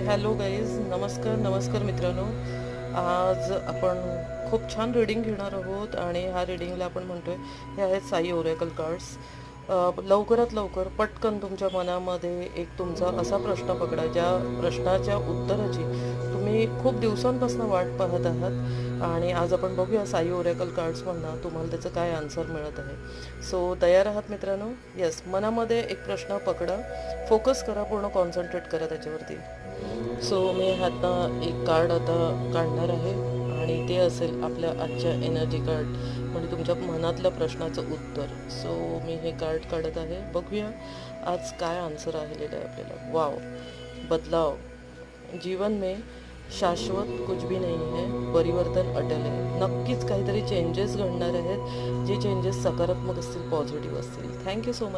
Hello guys, नमस्कार मित्रांनो. आज आपण खूप छान रीडिंग घेणार आहोत आणि ह्या रीडिंगला आपण म्हणतोय हे आहेत साई ओरेकल कार्ड्स. लवकरात लवकर पटकन तुमच्या मनामध्ये एक तुमचा असा प्रश्न पकडा ज्या प्रश्नाच्या उत्तराची तुम्ही खूप दिवसांपासून वाट पाहत आहात आणि आज आपण बघूया साई ओरेकल कार्ड्समधनं तुम्हाला त्याचं काय आन्सर मिळत आहे. सो तयार आहात मित्रांनो? येस, मनामध्ये एक प्रश्न पकडा, फोकस करा, पूर्ण कॉन्सन्ट्रेट करा त्याच्यावरती. सो मी ह्यातनं एक कार्ड आता काढणार आहे आणि ते असेल आपल्या आजच्या एनर्जी कार्ड, म्हणजे तुमच्या मनातल्या प्रश्नाचं उत्तर. सो मी हे कार्ड काढत आहे, बघूया आज काय आन्सर आलेलं आहे आपल्याला. वाव, बदलाव, जीवन में शाश्वत कुछ भी नहीं है, परिवर्तन अटल है. नक्कीच काहीतरी चेंजेस घडणार आहेत, जे चेंजेस सकारात्मक असतील, पॉझिटिव्ह असतील. Thank you so much.